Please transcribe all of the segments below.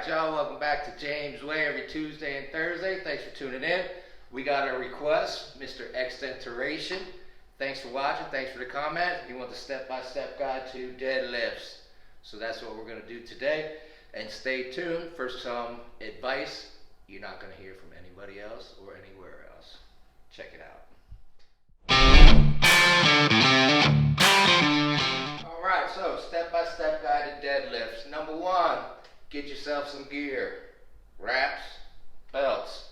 Alright y'all, welcome back to James Way every Tuesday and Thursday. Thanks for tuning in. We got a request, Mr. Extenteration. Thanks for watching, thanks for the comment. He wants a step-by-step guide to deadlifts. So that's what we're going to do today. And stay tuned for some advice you're not going to hear from anybody else or anywhere else. Check it out. Alright, so step-by-step guide to deadlifts. Number one, get yourself some gear. Wraps, belts.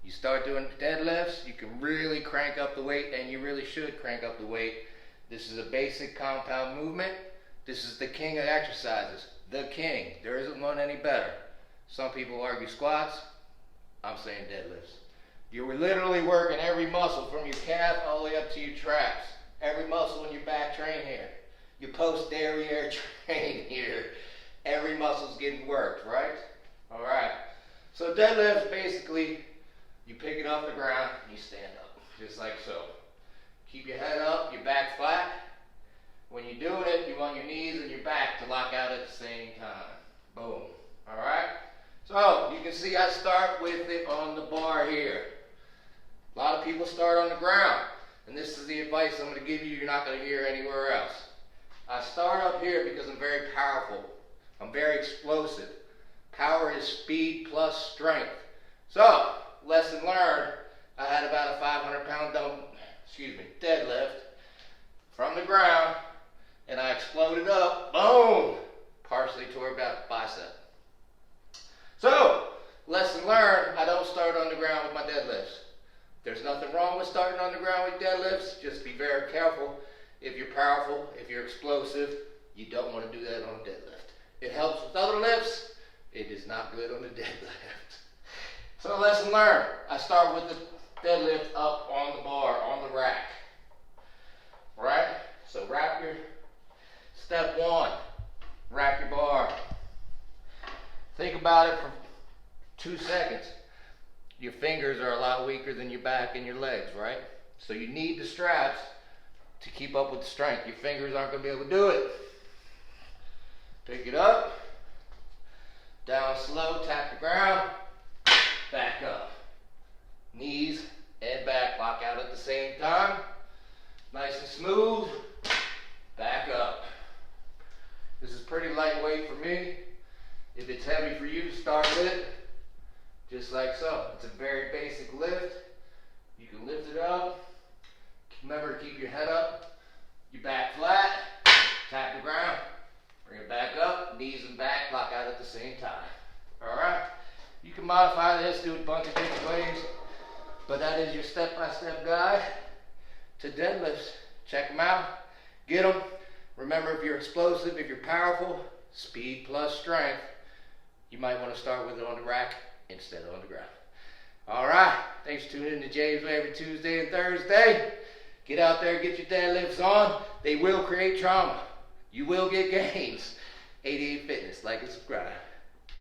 You start doing deadlifts, you can really crank up the weight, and you really should crank up the weight. This is a basic compound movement. This is the king of exercises. The king. There isn't one any better. Some people argue squats. I'm saying deadlifts. You're literally working every muscle from your calf all the way up to your traps. Every muscle in your back train here. Your post derriere train here. Every muscle's getting worked, right? Alright. So deadlifts, basically, you pick it off the ground and you stand up. Just like so. Keep your head up, your back flat. When you're doing it, you want your knees and your back to lock out at the same time. Boom. Alright? So, you can see I start with it on the bar here. A lot of people start on the ground. And this is the advice I'm going to give you you're not going to hear anywhere else. I start up here because I'm very powerful. I'm very explosive. Power is speed plus strength. So, lesson learned, I had about a 500-pound deadlift from the ground, and I exploded up, boom, partially tore that bicep. So, lesson learned, I don't start on the ground with my deadlifts. There's nothing wrong with starting on the ground with deadlifts, just be very careful. If you're powerful, if you're explosive, you don't want to do that on a deadlift. It helps with other lifts, it is not good on the deadlift. So lesson learned, I start with the deadlift up on the bar, on the rack. Right? So wrap your, step one, wrap your bar. Think about it for 2 seconds. Your fingers are a lot weaker than your back and your legs, right? So you need the straps to keep up with the strength. Your fingers aren't going to be able to do it. Pick it up, down slow, tap the ground, back up. Knees and back lock out at the same time. Nice and smooth, back up. This is pretty lightweight for me. If it's heavy for you, start with it, just like so. It's a very basic lift. You can lift it up. Remember to keep your head up, your back flat, tap the ground, bring it back up, knees and back lock out at the same time. Alright? You can modify this, do it a bunch of different ways, but that is your step-by-step guide to deadlifts. Check them out, get them. Remember, if you're explosive, if you're powerful, speed plus strength, you might want to start with it on the rack instead of on the ground. Alright, thanks for tuning in to James Way every Tuesday and Thursday. Get out there, get your deadlifts on. They will create trauma. You will get gains. 88 Fitness, like and subscribe.